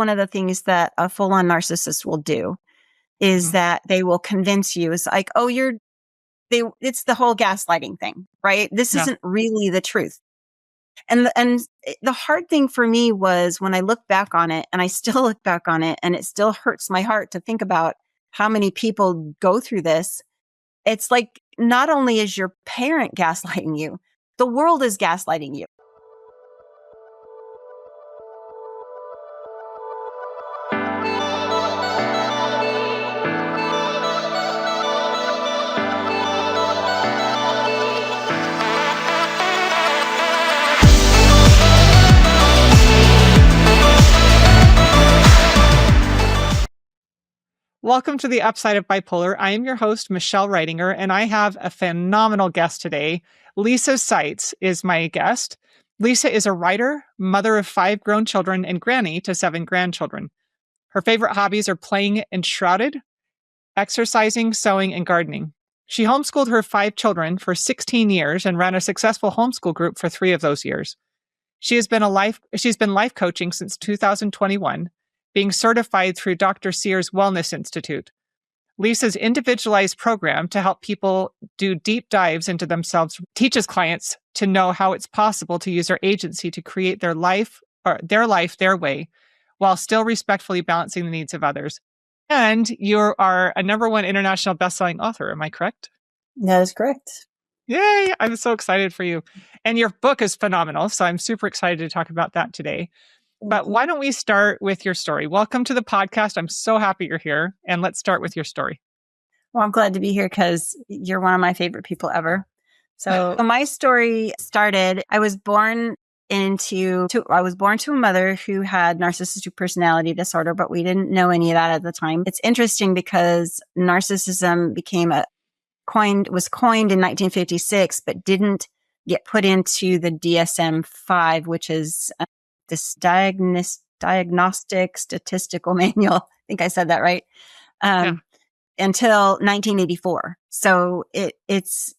one of the things that a full-on narcissist will do is that they will convince you. It's like, oh, it's the whole gaslighting thing, right? This isn't really the truth. And the hard thing for me was when I look back on it, and I still look back on it, and it still hurts my heart to think about how many people go through this. It's like, not only is your parent gaslighting you, the world is gaslighting you. Welcome to the Upside of Bipolar. I am your host, Michelle Reitinger, and I have a phenomenal guest today. Lisa Sitze is my guest. Lisa is a writer, mother of 5 grown children, and granny to 7 grandchildren. Her favorite hobbies are playing enshrouded, exercising, sewing, and gardening. She homeschooled her 5 children for 16 years and ran a successful homeschool group for 3 of those years. She's been life coaching since 2021. Being certified through Dr. Sear's Wellness Institute. Lisa's individualized program to help people do deep dives into themselves teaches clients to know how it's possible to use their agency to create their life their way, while still respectfully balancing the needs of others. And you are a #1 international bestselling author, am I correct? That is correct. Yay! I'm so excited for you. And your book is phenomenal, so I'm super excited to talk about that today. But why don't we start with your story? Welcome to the podcast. I'm so happy you're here. And let's start with your story. Well, I'm glad to be here because you're one of my favorite people ever. So my story started, I was born to a mother who had narcissistic personality disorder, but we didn't know any of that at the time. It's interesting because narcissism was coined in 1956, but didn't get put into the DSM-5, which is this diagnostic statistical manual. I think I said that right. Until 1984. So it's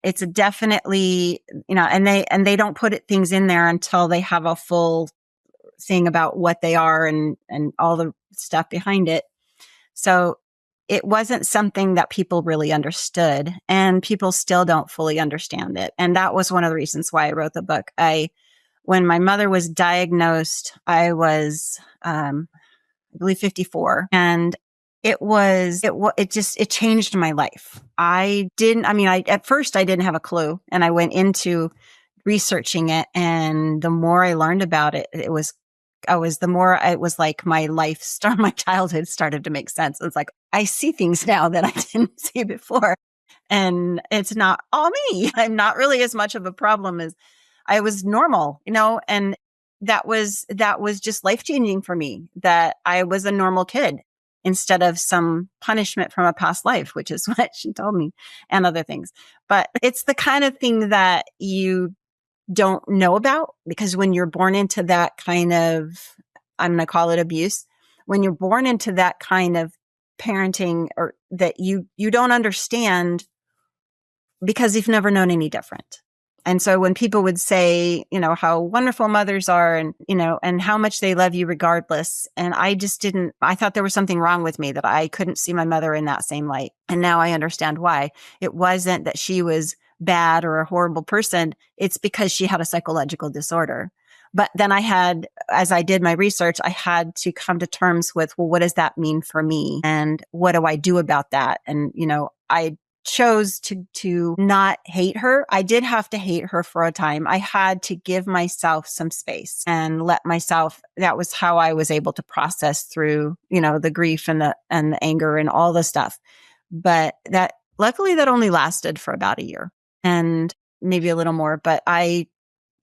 a definitely, and they don't put things in there until they have a full thing about what they are and all the stuff behind it. So it wasn't something that people really understood, and people still don't fully understand it. And that was one of the reasons why I wrote the book. When my mother was diagnosed, I was, I believe 54, and it changed my life. At first I didn't have a clue, and I went into researching it. And the more I learned about it, it was like my childhood started to make sense. It's like, I see things now that I didn't see before, and it's not all me. I'm not really as much of a problem as I was normal, and that was just life-changing for me, that I was a normal kid instead of some punishment from a past life, which is what she told me, and other things. But it's the kind of thing that you don't know about, because when you're born into that kind of, I'm going to call it abuse, when you're born into that kind of parenting, or that you don't understand because you've never known any different. And so when people would say, how wonderful mothers are, and how much they love you regardless. And I thought there was something wrong with me, that I couldn't see my mother in that same light. And now I understand why. It wasn't that she was bad or a horrible person. It's because she had a psychological disorder. But then as I did my research, I had to come to terms with, well, what does that mean for me? And what do I do about that? And, I chose to not hate her. I did have to hate her for a time. I had to give myself some space and that was how I was able to process through, the grief and the anger and all the stuff. But luckily that only lasted for about a year, and maybe a little more, but I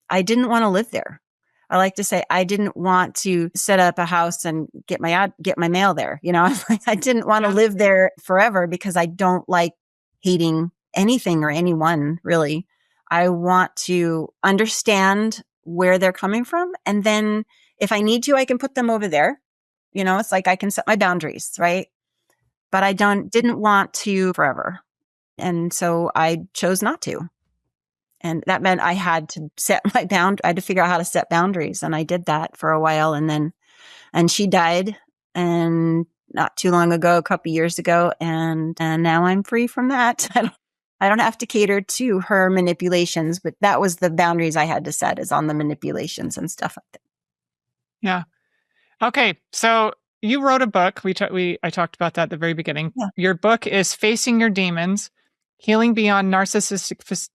didn't want to live there. I like to say I didn't want to set up a house and get my mail there. I didn't want to live there forever, because I don't like hating anything or anyone, really. I want to understand where they're coming from. And then if I need to, I can put them over there. It's like I can set my boundaries, right? But I didn't want to forever. And so I chose not to. And that meant I had to set I had to figure out how to set boundaries. And I did that for a while. And then and she died, and not too long ago, a couple years ago, and now I'm free from that. I don't have to cater to her manipulations, but that was the boundaries I had to set, is on the manipulations and stuff like that. Yeah. Okay. So you wrote a book. I talked about that at the very beginning. Yeah. Your book is Facing Your Demons, Healing Beyond Narcissistic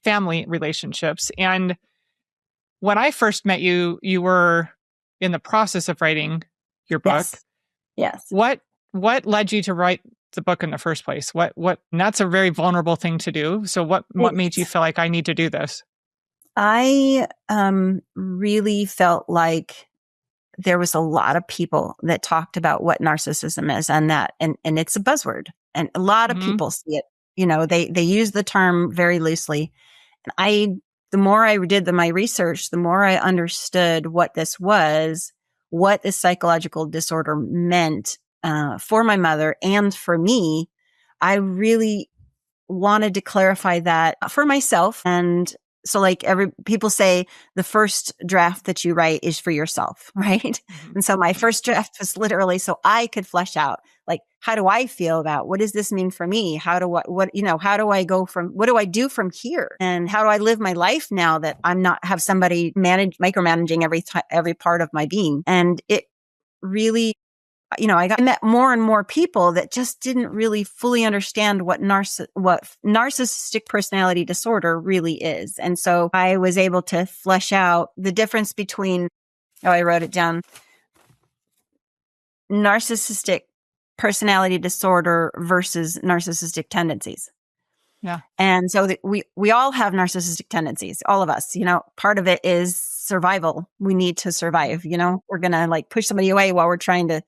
Family Relationships. And when I first met you, you were in the process of writing your book. Yes. What led you to write the book in the first place? And that's a very vulnerable thing to do. So what made you feel like I need to do this? I really felt like there was a lot of people that talked about what narcissism is, and it's a buzzword, and a lot of people see it. They use the term very loosely. And the more I did my research, the more I understood what this was, what this psychological disorder meant for my mother and for me. I really wanted to clarify that for myself. And so, like, people say the first draft that you write is for yourself, right? Mm-hmm. And so my first draft was literally so I could flesh out, like, how do I feel about, what does this mean for me? How do I go from, what do I do from here? And how do I live my life now that I'm not have somebody micromanaging every part of my being? And it really, I met more and more people that just didn't really fully understand what narcissistic personality disorder really is. And so I was able to flesh out the difference between, I wrote it down, narcissistic personality disorder versus narcissistic tendencies. Yeah. And so we all have narcissistic tendencies, all of us. Part of it is survival. We need to survive. We're going to push somebody away while we're trying to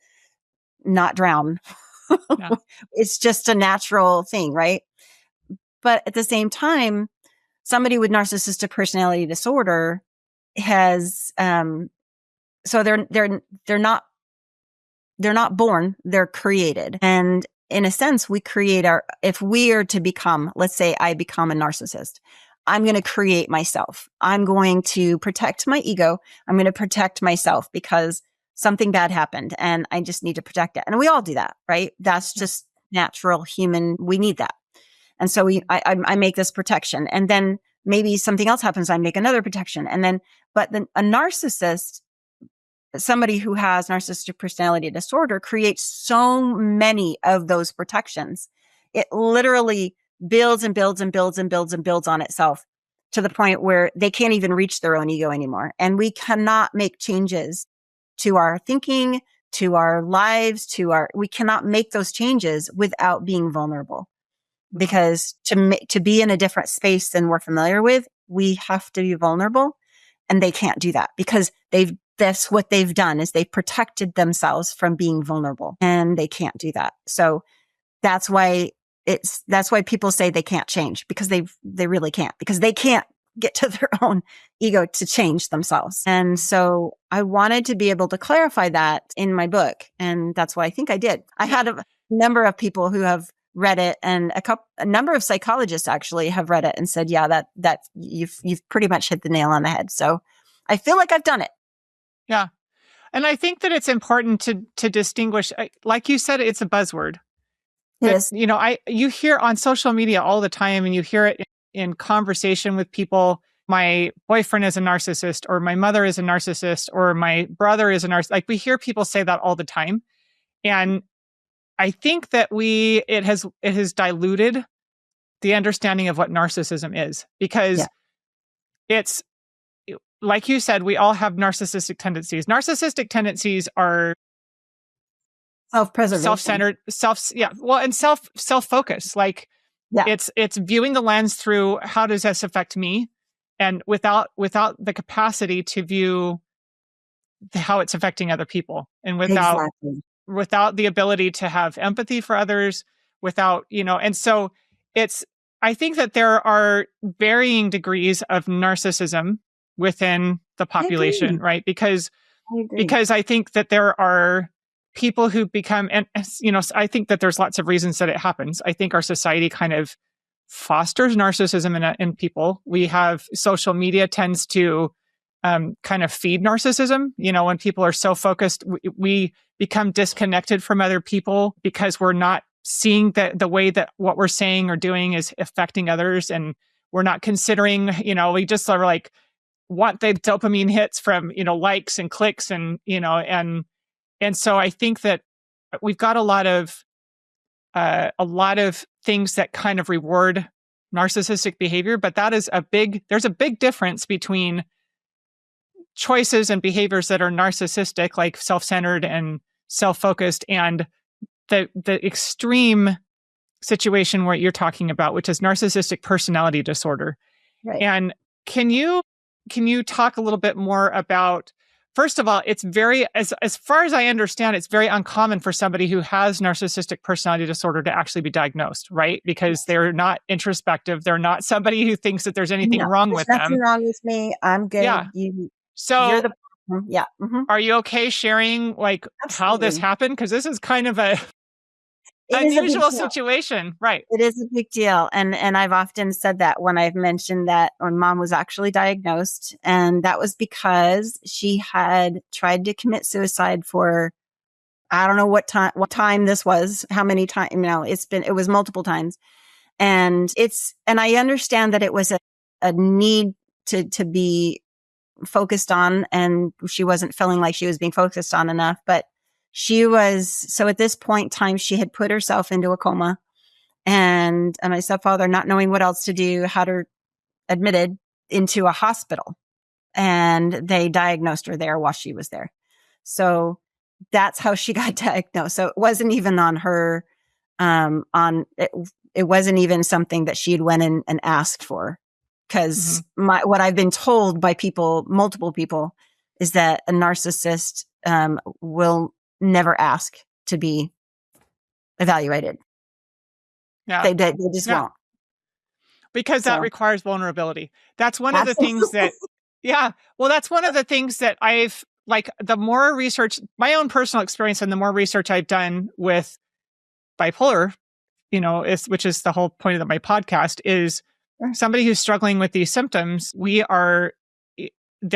not drown. Yeah. It's just a natural thing, right? But at the same time, somebody with narcissistic personality disorder has so they're not born, they're created. And in a sense, we create if we are to become, let's say I become a narcissist, I'm going to create myself. I'm going to protect my ego. I'm going to protect myself because something bad happened and I just need to protect it. And we all do that, right? That's just natural human. We need that. And so I make this protection, and then maybe something else happens. I make another protection. But a narcissist, somebody who has narcissistic personality disorder, creates so many of those protections. It literally builds and builds and builds and builds and builds on itself to the point where they can't even reach their own ego anymore. And we cannot make changes to our thinking, to our lives, we cannot make those changes without being vulnerable. Because to be in a different space than we're familiar with, we have to be vulnerable, and they can't do that because that's what they've done, is they've protected themselves from being vulnerable, and they can't do that. So that's why people say they can't change, because they really can't, because they can't get to their own ego to change themselves. And so I wanted to be able to clarify that in my book. And that's why I think I did. I had a number of people who have read it, and a number of psychologists actually have read it and said, yeah, that you've pretty much hit the nail on the head. So I feel like I've done it. Yeah. And I think that it's important to distinguish, like you said, it's a buzzword. Yes. You hear on social media all the time, and you hear it in conversation with people. My boyfriend is a narcissist, or my mother is a narcissist, or my brother is a narcissist. We hear people say that all the time. And I think that it has diluted the understanding of what narcissism is, because it's, like you said, we all have narcissistic tendencies. Narcissistic tendencies are self-preservation, self-centered, and self-focus. It's viewing the lens through, how does this affect me? And without the capacity to view how it's affecting other people, and without the ability to have empathy for others, and so I think that there are varying degrees of narcissism within the population, right? Because I think that there are people who become, and I think that there's lots of reasons that it happens. I think our society kind of fosters narcissism in people. We have social media tends to kind of feed narcissism. When people are so focused, we become disconnected from other people because we're not seeing the way that what we're saying or doing is affecting others. And we're not considering, we just sort of like want the dopamine hits from, likes and clicks and so I think that we've got a lot of things that kind of reward narcissistic behavior, but there's a big difference between choices and behaviors that are narcissistic, like self-centered and self-focused, and the extreme situation where you're talking about, which is narcissistic personality disorder. Right. And can you talk a little bit more about, first of all, it's very, as far as I understand, it's very uncommon for somebody who has narcissistic personality disorder to actually be diagnosed, right? Because they're not introspective. They're not somebody who thinks that there's anything wrong with them. Nothing wrong with me. I'm good. Yeah. So you're the problem. Yeah. Mm-hmm. Are you okay sharing how this happened? Because this is kind of a unusual situation, right? It is a big deal. And I've often said that when I've mentioned that when mom was actually diagnosed, and that was because she had tried to commit suicide for, I don't know what time this was, how many times, it was multiple times. And I understand that it was a need to be focused on, and she wasn't feeling like she was being focused on enough, but so at this point in time, she had put herself into a coma, and my stepfather, not knowing what else to do, had her admitted into a hospital, and they diagnosed her there while she was there. So that's how she got diagnosed. So it wasn't even on her, it wasn't even something that she had went in and asked for. Because what I've been told by multiple people, is that a narcissist will never ask to be evaluated. Yeah, they just won't. Because that requires vulnerability. That's one of the things that, that's one of the things that I've, the more research, my own personal experience and the more research I've done with bipolar, which is the whole point of my podcast, is somebody who's struggling with these symptoms. There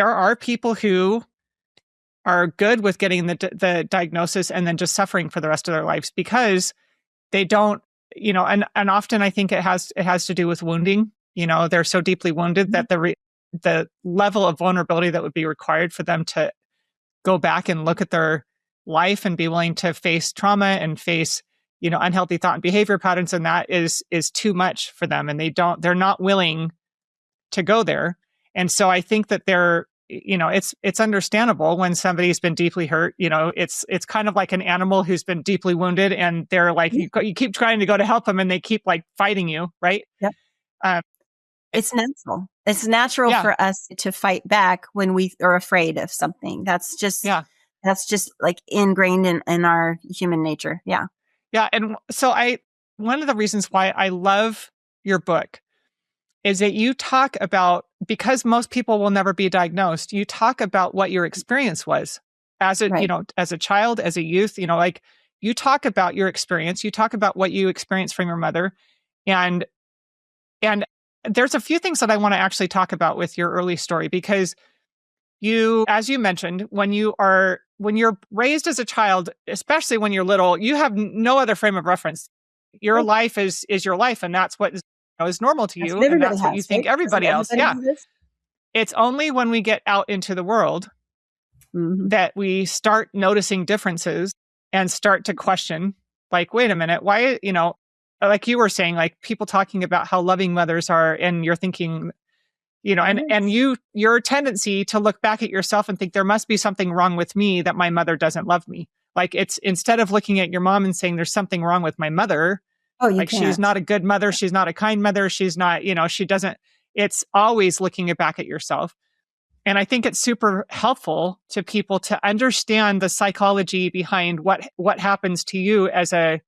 are people who are good with getting the diagnosis and then just suffering for the rest of their lives because they don't, and often I think it has to do with wounding. They're so deeply wounded that the level of vulnerability that would be required for them to go back and look at their life and be willing to face trauma and face, unhealthy thought and behavior patterns, and that is too much for them, and they're not willing to go there. And so I think that it's understandable when somebody's been deeply hurt. It's kind of like an animal who's been deeply wounded, and they're like, you keep trying to go to help them, and they keep fighting you, right? Yep. It's natural. It's natural for us to fight back when we are afraid of something. That's just ingrained in our human nature. Yeah. Yeah. And so one of the reasons why I love your book is that you talk about, because most people will never be diagnosed, you talk about what your experience was as as a child, as a youth, you talk about your experience, you talk about what you experienced from your mother. And there's a few things that I want to actually talk about with your early story, because as you mentioned, when you're raised as a child, especially when you're little, you have no other frame of reference. Your life is your life, and that's what is normal to you, and that's what you think everybody else. Yeah. It's only when we get out into the world that we start noticing differences and start to question, wait a minute, why, like you were saying, people talking about how loving mothers are, and you're thinking, and your tendency to look back at yourself and think there must be something wrong with me that my mother doesn't love me. It's, instead of looking at your mom and saying there's something wrong with my mother, she's not a good mother, she's not a kind mother, she's not, she doesn't, it's always looking back at yourself. And I think it's super helpful to people to understand the psychology behind what happens to you as a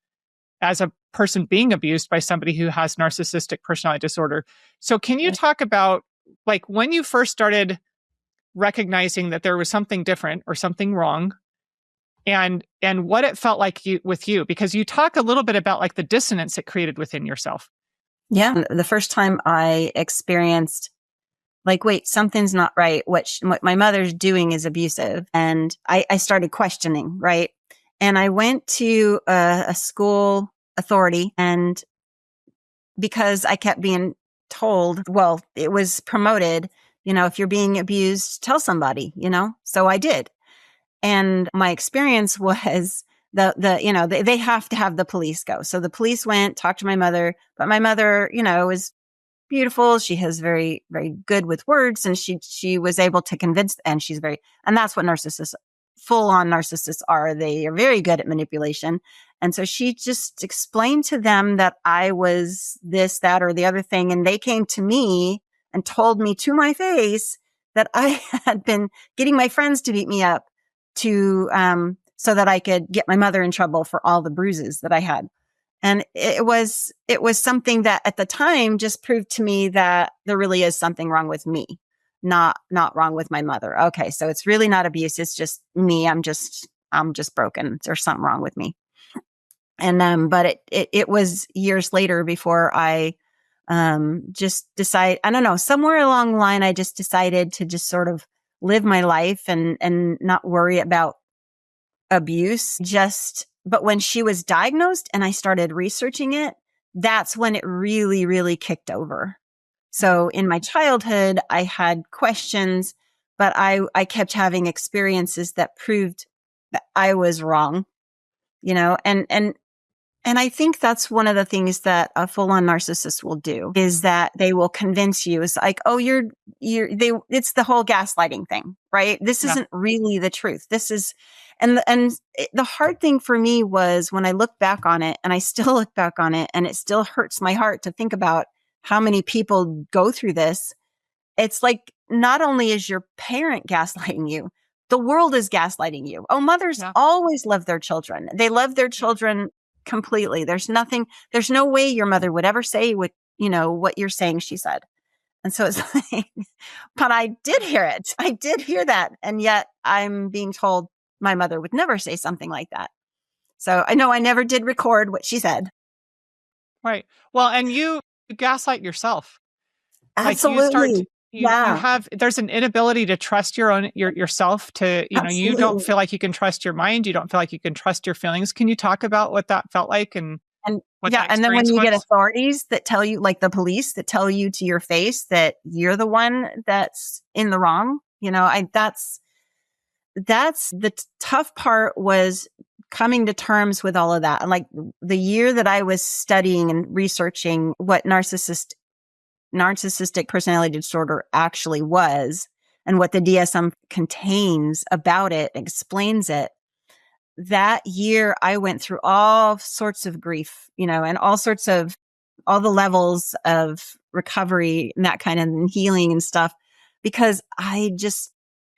person being abused by somebody who has narcissistic personality disorder. So can you talk about when you first started recognizing that there was something different or something wrong, and what it felt like with you? Because you talk a little bit about the dissonance it created within yourself. Yeah. The first time I experienced like, wait, something's not right. What my mother's doing is abusive. And I started questioning, right? And I went to a school authority, and because I kept being told, well, it was promoted, if you're being abused, tell somebody, so I did. And my experience was they have to have the police go. So the police went, talked to my mother, but my mother, is beautiful. She has very, very good with words, and she was able to convince, and and that's what full on narcissists are. They are very good at manipulation. And so she just explained to them that I was this, that, or the other thing. And they came to me and told me to my face that I had been getting my friends to beat me up so that I could get my mother in trouble for all the bruises that I had. And it was something that at the time just proved to me that there really is something wrong with me, not wrong with my mother. Okay. So it's really not abuse. It's just me. I'm just broken. There's something wrong with me. And, but it was years later before I, just decide, I don't know, somewhere along the line, I just decided to just sort of live my life and not worry about abuse. But when she was diagnosed and I started researching it, that's when it really, really kicked over. So in my childhood, I had questions, but I kept having experiences that proved that I was wrong, and I think that's one of the things that a full-on narcissist will do, is that they will convince you. It's like, oh, it's the whole gaslighting thing, right? This isn't really the truth. This is, and the hard thing for me was when I look back on it, and I still look back on it, and it still hurts my heart to think about how many people go through this. It's like, not only is your parent gaslighting you, the world is gaslighting you. Oh, mothers always love their children. They love their children completely. There's no way your mother would ever say what you're saying she said. And so it's like, but I did hear it. I did hear that. And yet I'm being told my mother would never say something like that. So I know I never did record what she said. Right. Well, and you gaslight yourself. Absolutely. You have, there's an inability to trust yourself, to, you don't feel like you can trust your mind. You don't feel like you can trust your feelings. Can you talk about what that felt like and what that and then when you was? get authorities that tell you, like the police, that tell you to your face that you're the one that's in the wrong, that's the tough part, was coming to terms with all of that. And like the year that I was studying and researching what narcissistic personality disorder actually was, and what the DSM contains about it, explains it. That year I went through all sorts of grief, and all the levels of recovery and that kind of healing and stuff, because I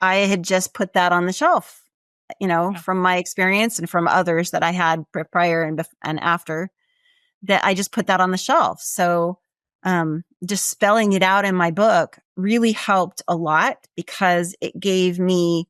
had just put that on the shelf, from my experience and from others that I had prior and after, that I just put that on the shelf. So just spelling it out in my book really helped a lot, because it gave me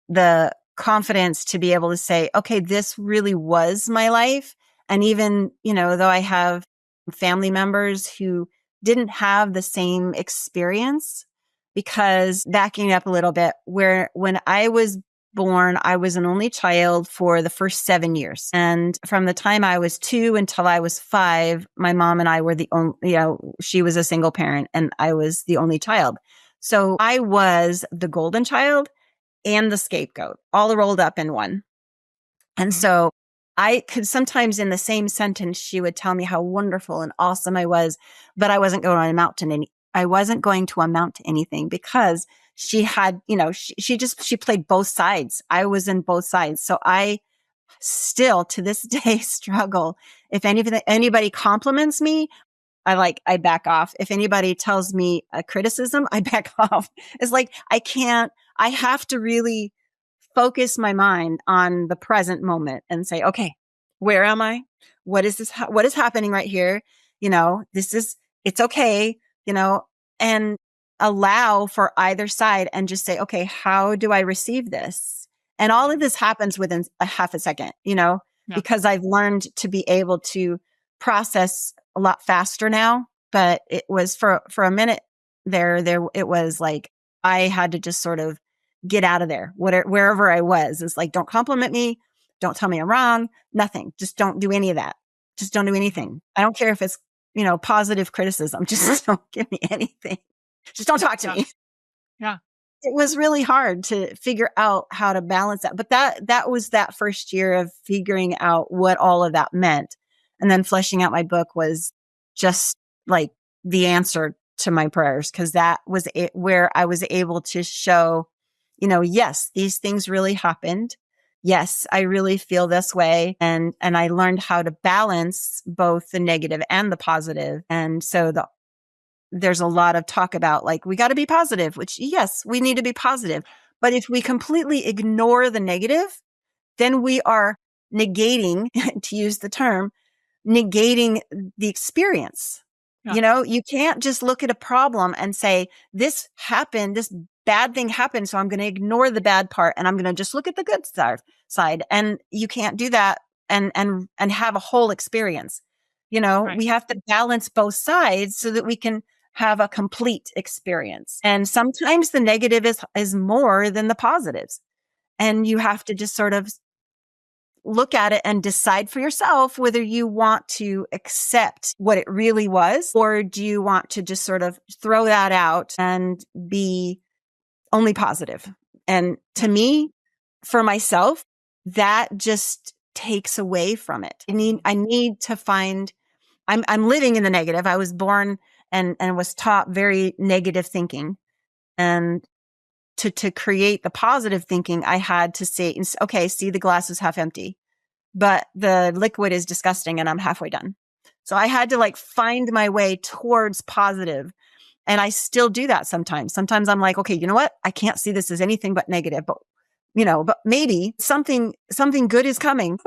the confidence to be able to say, okay, this really was my life. And even, though I have family members who didn't have the same experience, because backing up a little bit, when I was born, I was an only child for the first 7 years. And from the time I was 2 until I was 5, my mom and I were the only, she was a single parent and I was the only child. So I was the golden child and the scapegoat all rolled up in one. And so I could sometimes, in the same sentence, she would tell me how wonderful and awesome I was, but I wasn't going to amount to anything, because she had, she played both sides. I was in both sides. So I still to this day struggle. If anybody compliments me, I back off. If anybody tells me a criticism, I back off. It's like, I have to really focus my mind on the present moment and say, okay, where am I? What is this? What is happening right here? It's okay, and allow for either side and just say, okay, how do I receive this? And all of this happens within a half a second, because I've learned to be able to process a lot faster now. But it was for a minute, it was like, I had to just sort of get out of there, wherever I was. It's like, don't compliment me. Don't tell me I'm wrong. Nothing. Just don't do any of that. Just don't do anything. I don't care if it's, positive criticism. Just don't give me anything. Just don't talk to Yeah. me. Yeah. It was really hard to figure out how to balance that. But that was that first year of figuring out what all of that meant. And then fleshing out my book was just like the answer to my prayers, because that was it, where I was able to show, yes, these things really happened. Yes, I really feel this way. And I learned how to balance both the negative and the positive. And so there's a lot of talk about like, we got to be positive, which yes, we need to be positive. But if we completely ignore the negative, then we are negating, to use the term, negating the experience. Yeah. You can't just look at a problem and say, this happened, this bad thing happened, so I'm going to ignore the bad part and I'm going to just look at the good side. And you can't do that and have a whole experience. Right. We have to balance both sides so that we can have a complete experience. And sometimes the negative is more than the positives. And you have to just sort of look at it and decide for yourself whether you want to accept what it really was, or do you want to just sort of throw that out and be only positive. And to me, for myself, that just takes away from it. I need to find, I'm living in the negative. I was born and was taught very negative thinking. And to create the positive thinking, I had to say, okay, see, the glass is half empty, but the liquid is disgusting and I'm halfway done. So I had to like find my way towards positive. And I still do that sometimes. Sometimes I'm like, okay, you know what? I can't see this as anything but negative, but maybe something good is coming.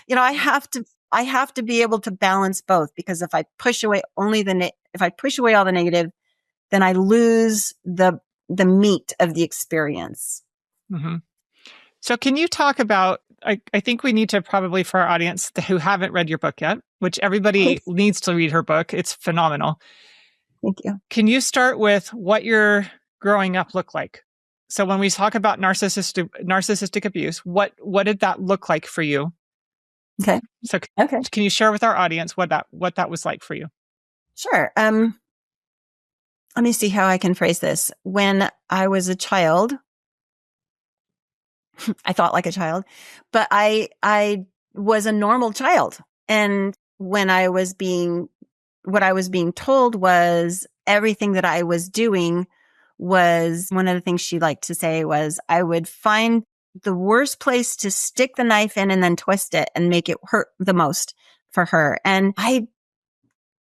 I have to be able to balance both, because if I push away if I push away all the negative, then I lose the meat of the experience. Mm-hmm. So can you talk about, I think we need to probably, for our audience who haven't read your book yet, which everybody needs to read her book. It's phenomenal. Thank you. Can you start with what your growing up looked like? So when we talk about narcissistic abuse, what did that look like for you? Okay. So Okay. can you share with our audience what that was like for you? Sure. Let me see how I can phrase this. When I was a child, I thought like a child, but I was a normal child. And when what I was being told was everything that I was doing was, one of the things she liked to say was, I would find the worst place to stick the knife in and then twist it and make it hurt the most for her. And I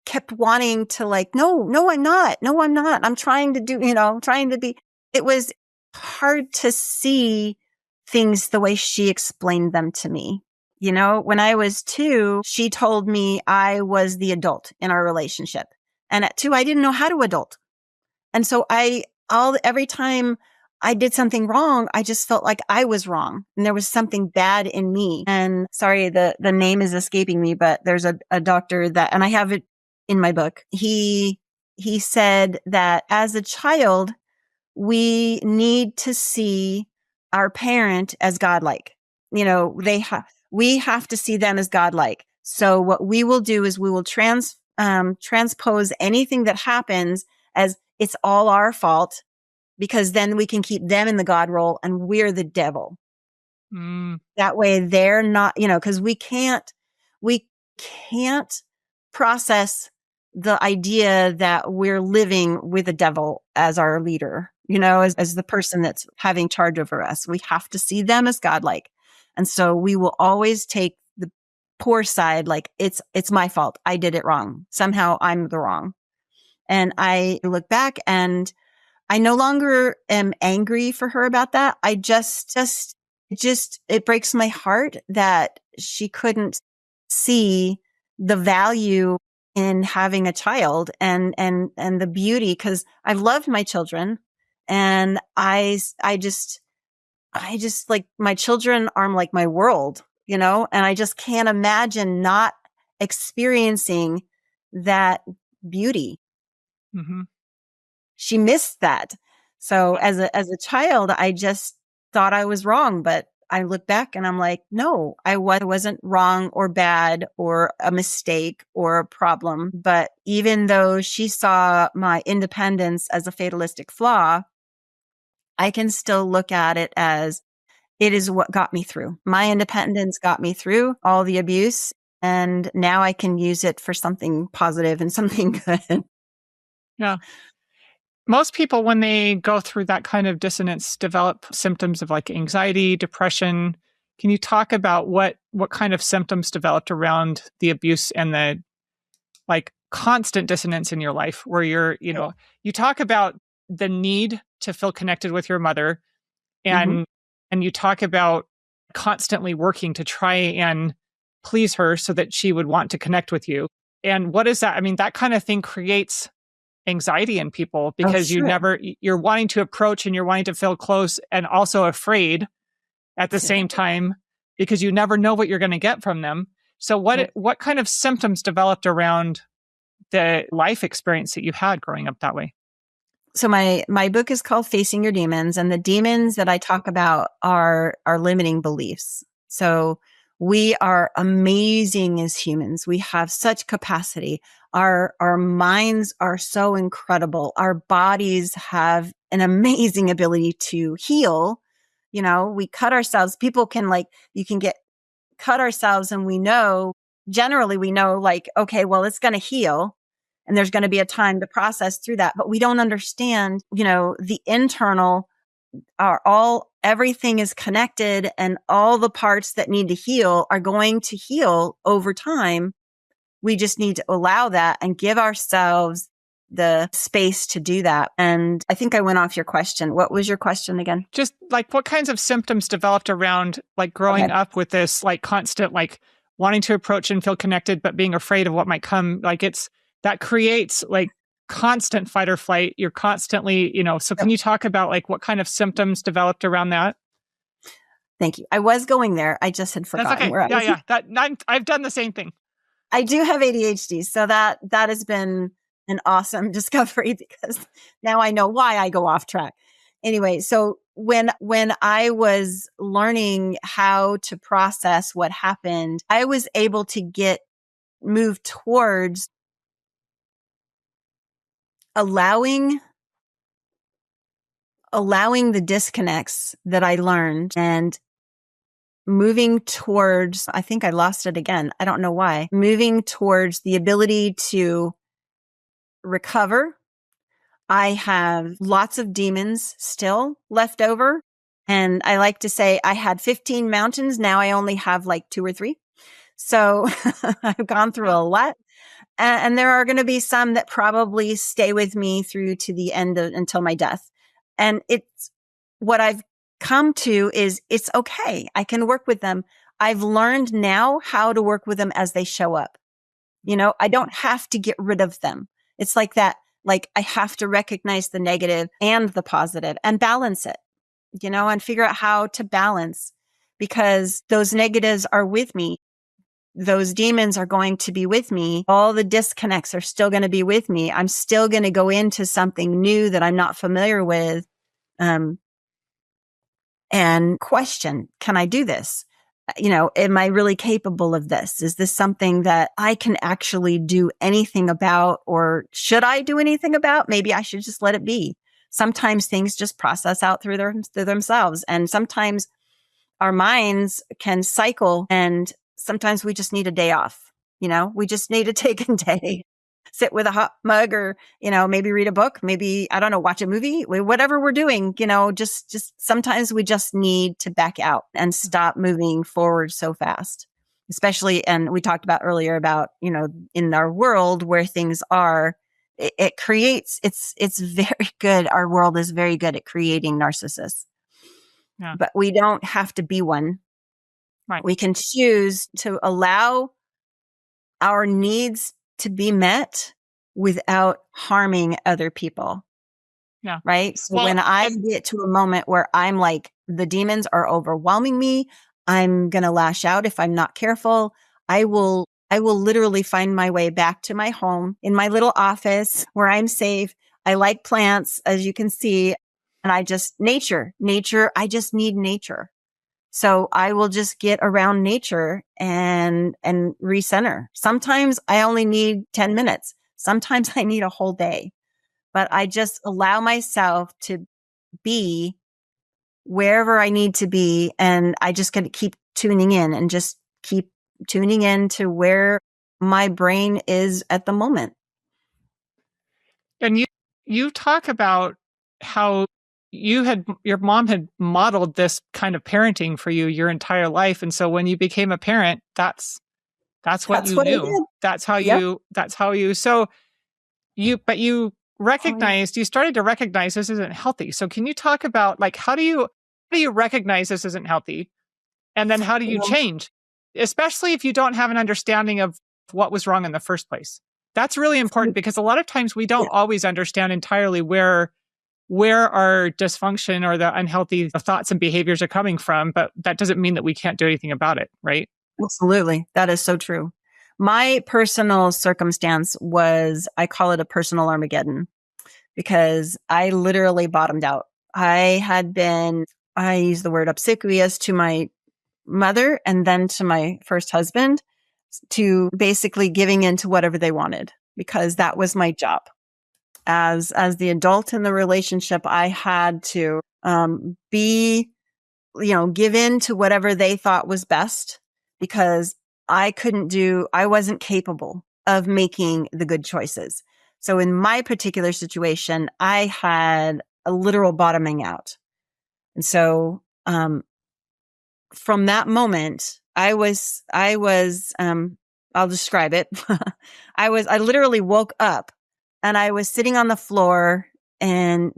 kept wanting to like, no, I'm not. No, I'm not. I'm trying to do, trying to be, it was hard to see things the way she explained them to me. When I was 2, she told me I was the adult in our relationship. And at 2, I didn't know how to adult. And so every time I did something wrong, I just felt like I was wrong and there was something bad in me. And sorry, the name is escaping me, but there's a doctor that, and I have it in my book. He said that as a child, we need to see our parent as godlike. We have to see them as godlike. So what we will do is we will transpose anything that happens as it's all our fault, because then we can keep them in the God role and we're the devil. That way they're not, because we can't process the idea that we're living with the devil as our leader, as the person that's having charge over us. We have to see them as godlike. And so we will always take the poor side, like it's my fault. I did it wrong. Somehow I'm the wrong. And I look back and I no longer am angry for her about that. I just it breaks my heart that she couldn't see the value in having a child and the beauty, because I loved my children and I just like, my children are like my world, and I just can't imagine not experiencing that beauty. Mm-hmm. she missed that. So as a child, I just thought I was wrong, but I look back and I'm like, no, I wasn't wrong or bad or a mistake or a problem. But even though she saw my independence as a fatalistic flaw, I can still look at it as it is what got me through. My independence got me through all the abuse. And now I can use it for something positive and something good. Yeah. Most people, when they go through that kind of dissonance, develop symptoms of like anxiety, depression. Can you talk about what kind of symptoms developed around the abuse and the like constant dissonance in your life where you talk about the need to feel connected with your mother Mm-hmm. and you talk about constantly working to try and please her so that she would want to connect with you. And what is that? I mean, that kind of thing creates anxiety in people Oh, because sure. you're wanting to approach and you're wanting to feel close and also afraid at the same time because you never know what you're going to get from them. So Nope. what kind of symptoms developed around the life experience that you had growing up that way? So my book is called Facing Your Demons, and the demons that I talk about are limiting beliefs. So we are amazing as humans. We have such capacity. Our minds are so incredible. Our bodies have an amazing ability to heal. You know, we cut ourselves. People can you can get cut ourselves and generally we know okay, well, it's going to heal and there's going to be a time to process through that. But we don't understand, the internal everything is connected and all the parts that need to heal are going to heal over time. We just need to allow that and give ourselves the space to do that. And I think I went off your question. What was your question again? Just like what kinds of symptoms developed around like growing up with this like constant like wanting to approach and feel connected but being afraid of what might come. Like that creates like constant fight or flight. You're constantly, so can you talk about like what kind of symptoms developed around that? Thank you. I was going there. I just had forgotten That's okay. where I was. Yeah. I've done the same thing. I do have ADHD, so that has been an awesome discovery because now I know why I go off track. Anyway, so when I was learning how to process what happened, I was able to move towards allowing the disconnects that I learned and moving towards, I think I lost it again. I don't know why. Moving towards the ability to recover. I have lots of demons still left over. And I like to say I had 15 mountains. Now I only have like 2 or 3. So I've gone through a lot. And there are going to be some that probably stay with me through to the end until my death. And it's what I've come to is it's okay. I can work with them. I've learned now how to work with them as they show up. I don't have to get rid of them. It's like that. Like I have to recognize the negative and the positive and balance it, and figure out how to balance because those negatives are with me. Those demons are going to be with me. All the disconnects are still going to be with me. I'm still going to go into something new that I'm not familiar with. And question, can I do this? Am I really capable of this? Is this something that I can actually do anything about, or should I do anything about? Maybe I should just let it be. Sometimes things just process out through themselves. And sometimes our minds can cycle and sometimes we just need a day off. We just need to take a day, sit with a hot mug or, maybe read a book, maybe, I don't know, watch a movie, whatever we're doing, just sometimes we just need to back out and stop moving forward so fast, especially. And we talked about earlier about, in our world where things are, it creates, it's very good. Our world is very good at creating narcissists, but we don't have to be one. Right. We can choose to allow our needs to be met without harming other people. Yeah. Right. So when I get to a moment where I'm like, the demons are overwhelming me, I'm going to lash out if I'm not careful. I will literally find my way back to my home in my little office where I'm safe. I like plants, as you can see, and nature, I just need nature. So I will just get around nature and recenter. Sometimes I only need 10 minutes. Sometimes I need a whole day, but I just allow myself to be wherever I need to be. And I just got to keep tuning in and just keep tuning in to where my brain is at the moment. And you talk about how your mom had modeled this kind of parenting for you your entire life. And so when you became a parent, that's what That's you what I knew. did. Yep. So but Oh, yeah. you started to recognize this isn't healthy. So can you talk about like, how do you recognize this isn't healthy? And then how do you Well, change? Especially if you don't have an understanding of what was wrong in the first place. That's really important because a lot of times we don't yeah, always understand entirely where our dysfunction or the unhealthy thoughts and behaviors are coming from, but that doesn't mean that we can't do anything about it, right? absolutely. That is so true. My personal circumstance was, I call it a personal Armageddon because I literally bottomed out. I use the word obsequious to my mother and then to my first husband, to basically giving in to whatever they wanted because that was my job. As the adult in the relationship, I had to be, give in to whatever they thought was best because I wasn't capable of making the good choices. So in my particular situation, I had a literal bottoming out. And so, from that moment, I'll describe it. I literally woke up and I was sitting on the floor and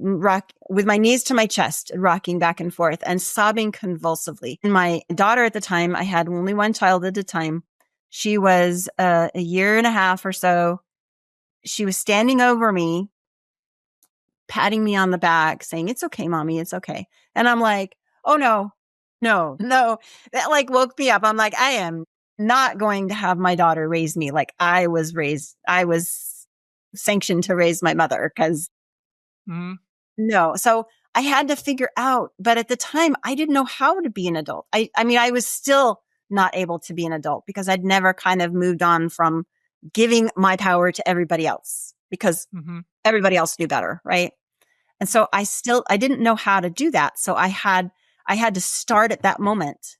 with my knees to my chest, rocking back and forth and sobbing convulsively. And my daughter at the time, I had only one child at the time. She was a year and a half or so. She was standing over me, patting me on the back, saying, "It's okay, mommy. It's okay." And I'm like, "Oh no, no, no." That like woke me up. I'm like, I am not going to have my daughter raise me like I was raised. I was sanctioned to raise my mother because Mhm. no. So I had to figure out, but at the time I didn't know how to be an adult. I mean, I was still not able to be an adult because I'd never kind of moved on from giving my power to everybody else because Mhm. everybody else knew better. Right. And so I didn't know how to do that. So I had to start at that moment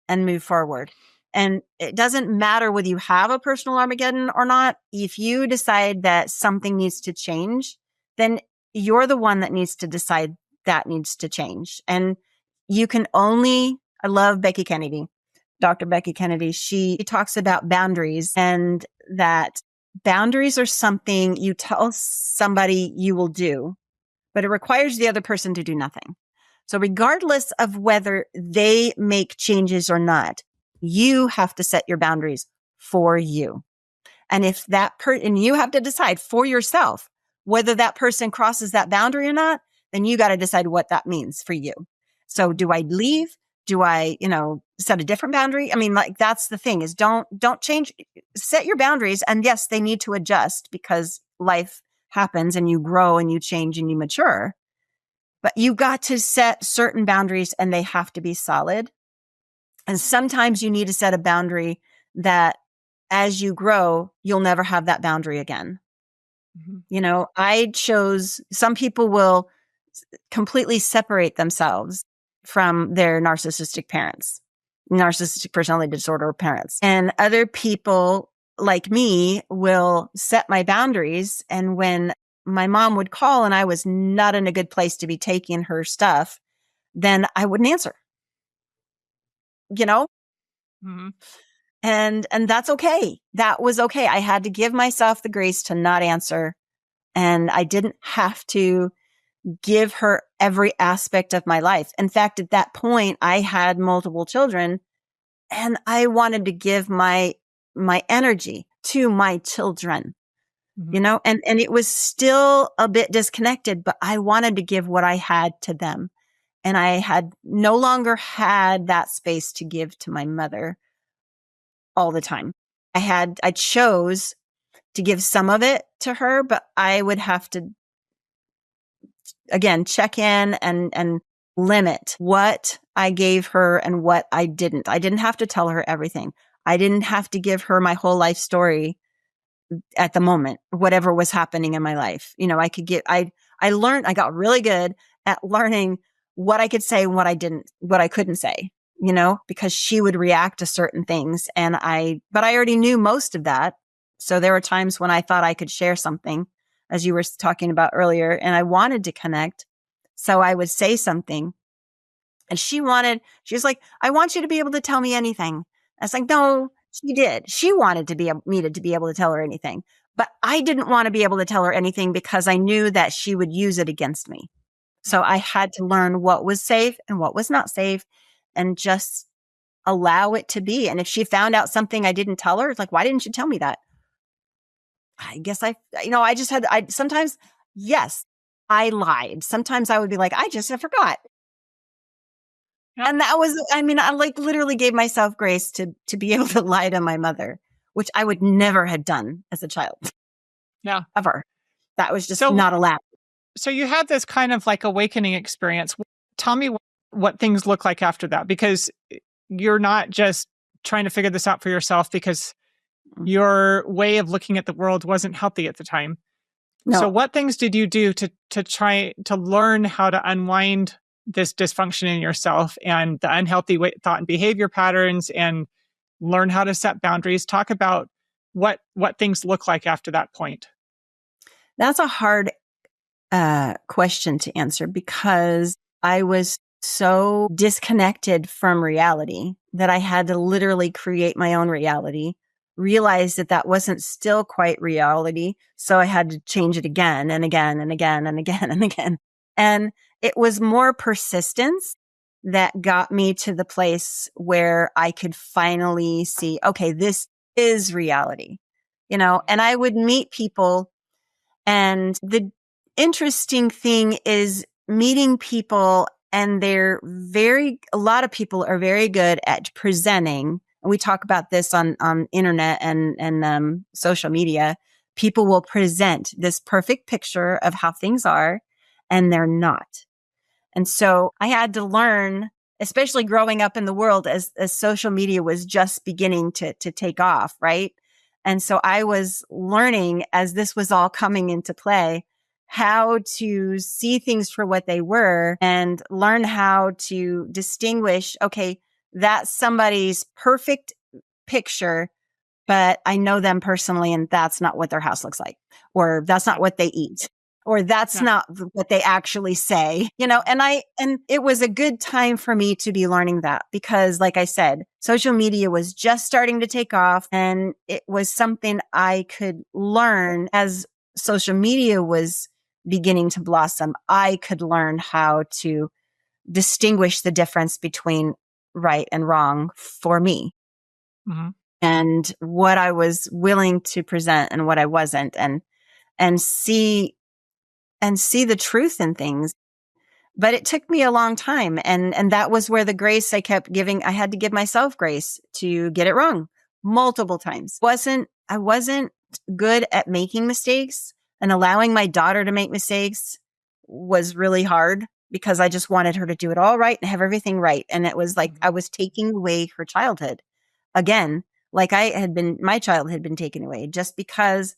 and move forward. And it doesn't matter whether you have a personal Armageddon or not. If you decide that something needs to change, then you're the one that needs to decide that needs to change. And you can only, I love Becky Kennedy, Dr. Becky Kennedy. She talks about boundaries and that boundaries are something you tell somebody you will do, but it requires the other person to do nothing. So regardless of whether they make changes or not, you have to set your boundaries for you. And if and you have to decide for yourself whether that person crosses that boundary or not, then you got to decide what that means for you. So do I leave? Do I, set a different boundary? I mean, like that's the thing is don't change, set your boundaries. And yes, they need to adjust because life happens and you grow and you change and you mature. But you got to set certain boundaries and they have to be solid. And sometimes you need to set a boundary that as you grow, you'll never have that boundary again. Mhm. Some people will completely separate themselves from their narcissistic personality disorder parents. And other people like me will set my boundaries. And when my mom would call and I was not in a good place to be taking her stuff, then I wouldn't answer, you know? Mhm. And that's okay. That was okay. I had to give myself the grace to not answer. And I didn't have to give her every aspect of my life. In fact, at that point, I had multiple children and I wanted to give my energy to my children, Mhm. and it was still a bit disconnected, but I wanted to give what I had to them. And I had no longer had that space to give to my mother all the time. I chose to give some of it to her, but I would have to again, check in and limit what I gave her and what I didn't. I didn't have to tell her everything. I didn't have to give her my whole life story at the moment, whatever was happening in my life. I learned, I got really good at learning what I could say and what I couldn't say, because she would react to certain things. But I already knew most of that. So there were times when I thought I could share something, as you were talking about earlier, and I wanted to connect. So I would say something, and she was like, I want you to be able to tell me anything. I was like, no, she did. She wanted me to be able to tell her anything, but I didn't want to be able to tell her anything because I knew that she would use it against me. So I had to learn what was safe and what was not safe and just allow it to be. And if she found out something I didn't tell her, it's like, why didn't you tell me that? I guess sometimes, yes, I lied. Sometimes I would be like, I forgot. Yep. And I like literally gave myself grace to be able to lie to my mother, which I would never have done as a child. Yeah. Ever. That was just not allowed. So you had this kind of like awakening experience. Tell me what things look like after that, because you're not just trying to figure this out for yourself because your way of looking at the world wasn't healthy at the time. No. So what things did you do to try to learn how to unwind this dysfunction in yourself and the unhealthy thought and behavior patterns and learn how to set boundaries? Talk about what things look like after that point. That's a hard question to answer because I was so disconnected from reality that I had to literally create my own reality, realize that wasn't still quite reality. So I had to change it again and again and again and again and again. And it was more persistence that got me to the place where I could finally see, okay, this is reality, and I would meet people. And the interesting thing is meeting people, and a lot of people are very good at presenting. And we talk about this on internet and social media. People will present this perfect picture of how things are, and they're not. And so I had to learn, especially growing up in the world as social media was just beginning to take off, right? And so I was learning as this was all coming into play, how to see things for what they were and learn how to distinguish, okay, that's somebody's perfect picture, but I know them personally and that's not what their house looks like, or that's not what they eat, or that's not what they actually say, and it was a good time for me to be learning that because, like I said, social media was just starting to take off, and it was something I could learn as social media was beginning to blossom. I could learn how to distinguish the difference between right and wrong for me. Mm-hmm. And what I was willing to present and what I wasn't, and see the truth in things. But it took me a long time. And that was where the grace I kept giving, I had to give myself grace to get it wrong multiple times. I wasn't good at making mistakes, and allowing my daughter to make mistakes was really hard because I just wanted her to do it all right and have everything right. And it was like, I was taking away her childhood again, like my childhood had been taken away just because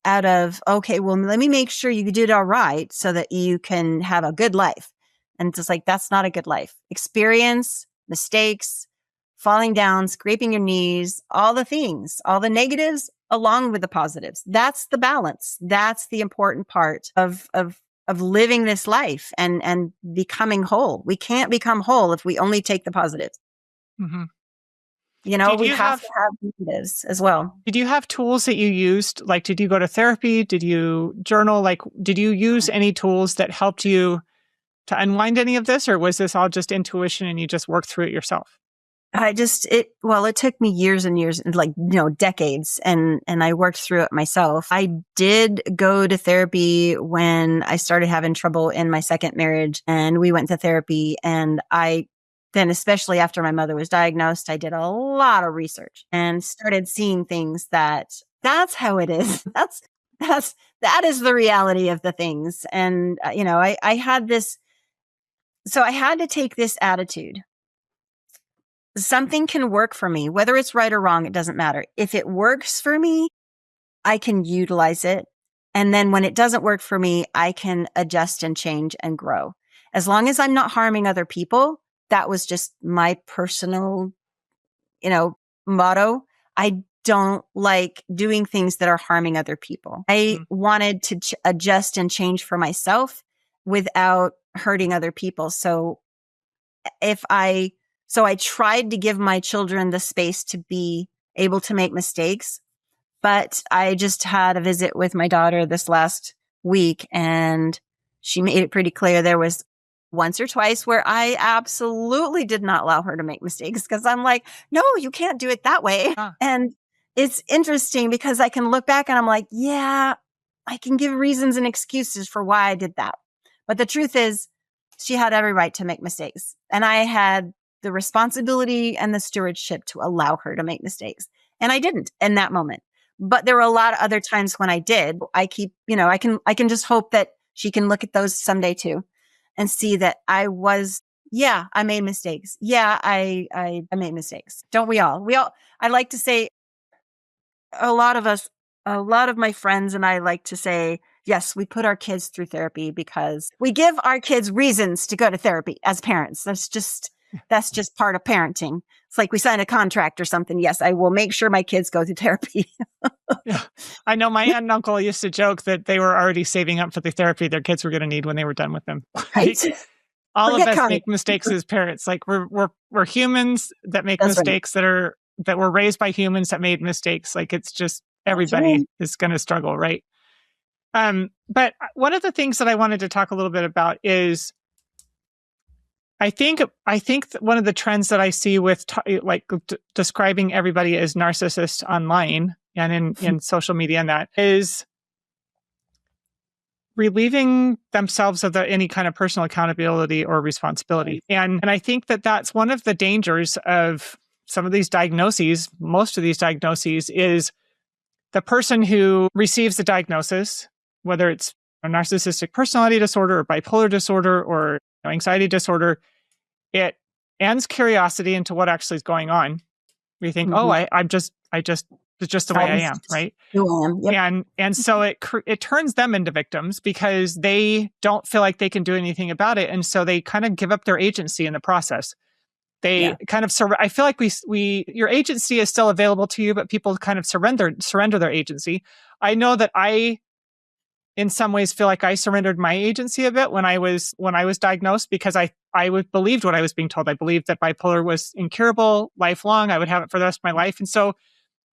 out of, okay, well, let me make sure you did all right so that you can have a good life. And it's just like, that's not a good life. Experience, mistakes, falling down, scraping your knees, all the things, all the negatives along with the positives. That's the balance. That's the important part of living this life and becoming whole. We can't become whole if we only take the positives. Mm-hmm. We have to have negatives as well. Did you have tools that you used? Like, did you go to therapy? Did you journal? Like, did you use any tools that helped you to unwind any of this? Or was this all just intuition and you just worked through it yourself? It took me years and years, like, decades, and I worked through it myself. I did go to therapy when I started having trouble in my second marriage, and we went to therapy, and then, especially after my mother was diagnosed, I did a lot of research and started seeing things that's how it is. that is the reality of the things. And, I had this, so I had to take this attitude. Something can work for me, whether it's right or wrong, it doesn't matter. If it works for me, I can utilize it. And then when it doesn't work for me, I can adjust and change and grow. As long as I'm not harming other people, that was just my personal, motto. I don't like doing things that are harming other people. I wanted to adjust and change for myself without hurting other people. So I tried to give my children the space to be able to make mistakes. But I just had a visit with my daughter this last week, and she made it pretty clear there was once or twice where I absolutely did not allow her to make mistakes, because I'm like, no, you can't do it that way. And it's interesting because I can look back and I'm like, yeah, I can give reasons and excuses for why I did that. But the truth is, she had every right to make mistakes. And I had the responsibility and the stewardship to allow her to make mistakes. And I didn't in that moment. But there were a lot of other times when I did. I can just hope that she can look at those someday too and see that I made mistakes. Yeah, I made mistakes. Don't we all? I like to say, a lot of my friends and I like to say, yes, we put our kids through therapy because we give our kids reasons to go to therapy as parents. That's just part of parenting. It's like we sign a contract or something. Yes, I will make sure my kids go to therapy. Yeah. I know my aunt and uncle used to joke that they were already saving up for the therapy their kids were going to need when they were done with them. Right? All of us make mistakes as parents. Like we're humans that make mistakes that were raised by humans that made mistakes. Like it's just everybody is going to struggle, right? But one of the things that I wanted to talk a little bit about is I think one of the trends that I see with describing everybody as narcissist online and in social media and that is relieving themselves of any kind of personal accountability or responsibility. And I think that that's one of the dangers of some of these diagnoses. Most of these diagnoses is the person who receives the diagnosis, whether it's a narcissistic personality disorder or bipolar disorder or anxiety disorder, it ends curiosity into what actually is going on. We think, it's just the way I am, right? Yep. And so it turns them into victims because they don't feel like they can do anything about it, and so they kind of give up their agency in the process. They kind of I feel like your agency is still available to you, but people kind of surrender their agency. I know that I, in some ways, feel like I surrendered my agency a bit when I was diagnosed because I believed what I was being told. I believed that bipolar was incurable, lifelong. I would have it for the rest of my life. And so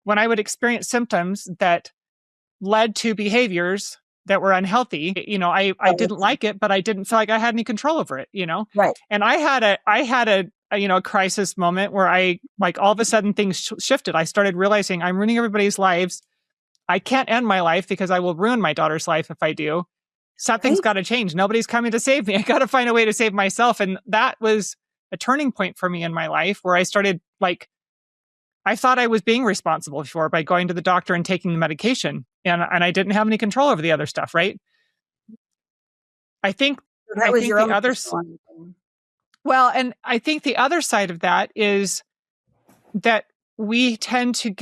when I would experience symptoms that led to behaviors that were unhealthy, I didn't like it, but I didn't feel like I had any control over it, Right. And I had a crisis moment where all of a sudden things shifted. I started realizing I'm ruining everybody's lives. I can't end my life because I will ruin my daughter's life if I do. Something's got to change. Nobody's coming to save me. I got to find a way to save myself. And that was a turning point for me in my life where I started I thought I was being responsible before by going to the doctor and taking the medication. And I didn't have any control over the other stuff, right? I think the other well, and I think the other side of that is that we tend to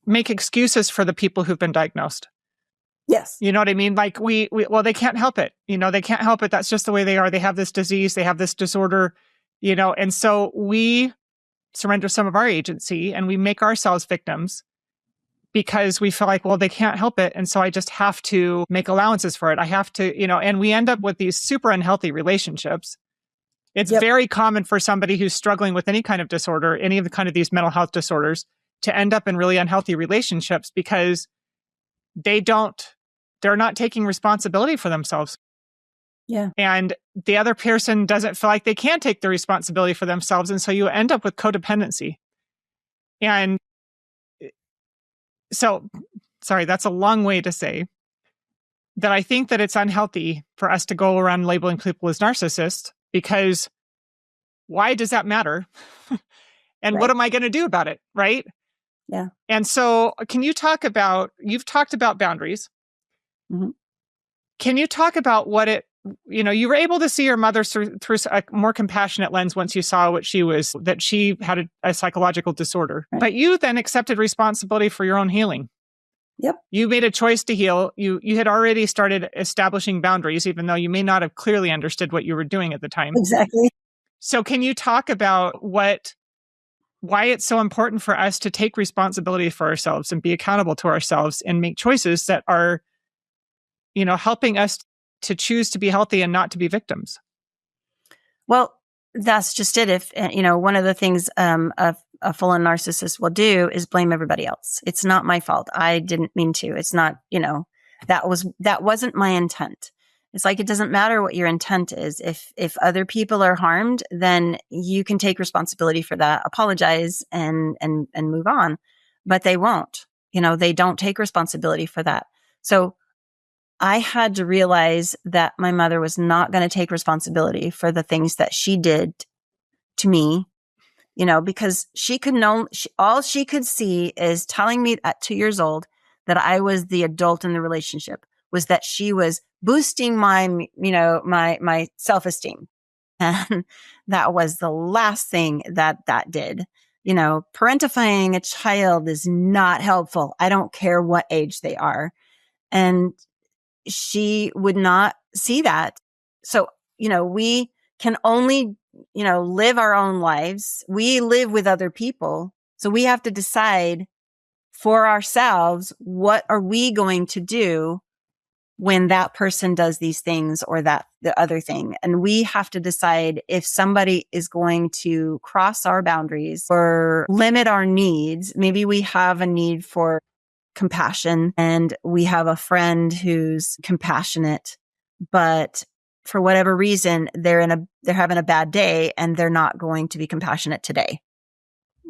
make excuses for the people who've been diagnosed. Yes. You know what I mean? Like they can't help it. They can't help it. That's just the way they are. They have this disease. They have this disorder, and so we surrender some of our agency and we make ourselves victims because we feel like, well, they can't help it. And so I just have to make allowances for it. I have to, and we end up with these super unhealthy relationships. It's very common for somebody who's struggling with any kind of disorder, any of the kind of these mental health disorders, to end up in really unhealthy relationships because they're not taking responsibility for themselves. Yeah. And the other person doesn't feel like they can take the responsibility for themselves. And so you end up with codependency. And so, sorry, that's a long way to say that I think that it's unhealthy for us to go around labeling people as narcissists because why does that matter? And what am I going to do about it? Right? Yeah. And so can you talk about, you've talked about boundaries. Mm-hmm. Can you talk about what it, you were able to see your mother through a more compassionate lens once you saw that she had a psychological disorder, Right. but you then accepted responsibility for your own healing. Yep. You made a choice to heal. You had already started establishing boundaries, even though you may not have clearly understood what you were doing at the time. Exactly. So can you talk about why it's so important for us to take responsibility for ourselves and be accountable to ourselves and make choices that are, helping us to choose to be healthy and not to be victims? Well, that's just it. If, one of the things a full-on narcissist will do is blame everybody else. It's not my fault. I didn't mean to. It's not, that wasn't my intent. It's like, it doesn't matter what your intent is. If other people are harmed, then you can take responsibility for that, apologize and move on, but they won't. They don't take responsibility for that. So I had to realize that my mother was not going to take responsibility for the things that she did to me, because all she could see is telling me at 2 years old that I was the adult in the relationship, was that she was boosting my self-esteem. And that was the last thing that did. Parentifying a child is not helpful. I don't care what age they are. And she would not see that. So, we can only, live our own lives. We live with other people. So we have to decide for ourselves, what are we going to do when that person does these things or the other thing? And we have to decide if somebody is going to cross our boundaries or limit our needs. Maybe we have a need for compassion and we have a friend who's compassionate, but for whatever reason, they're having a bad day and they're not going to be compassionate today,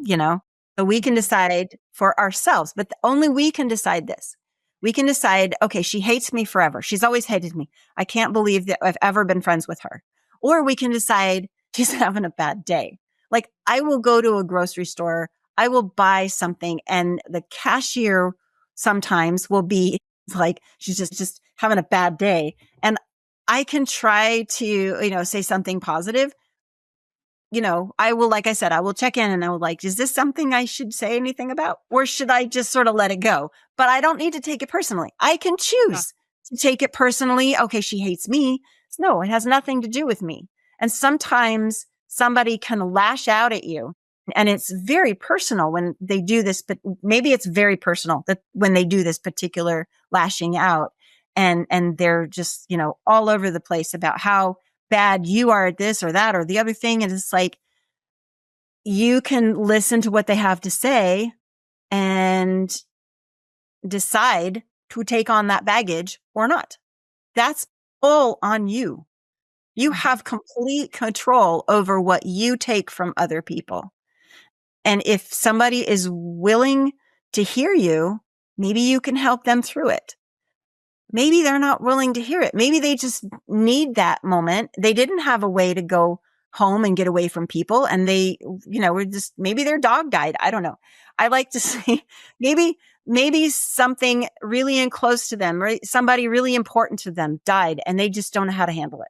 so we can decide for ourselves, but only we can decide this. We can decide, okay, she hates me forever. She's always hated me. I can't believe that I've ever been friends with her. Or we can decide she's having a bad day. Like, I will go to a grocery store, I will buy something, and the cashier sometimes will be like, she's just having a bad day. And I can try to, say something positive. I will, like I said, I will check in and I will like, is this something I should say anything about? Or should I just sort of let it go? But I don't need to take it personally. I can choose to take it personally. Okay, she hates me. No, it has nothing to do with me. And sometimes somebody can lash out at you. And it's very personal when they do this, but maybe it's very personal that when they do this particular lashing out and they're just, all over the place about how bad you are at this or that or the other thing. And it's like, you can listen to what they have to say and decide to take on that baggage or not. That's all on you. You have complete control over what you take from other people. And if somebody is willing to hear you, maybe you can help them through it. Maybe they're not willing to hear it. Maybe they just need that moment. They didn't have a way to go home and get away from people. And they, were just, maybe their dog died. I don't know. I like to say maybe something really close to them, right? Somebody really important to them died and they just don't know how to handle it.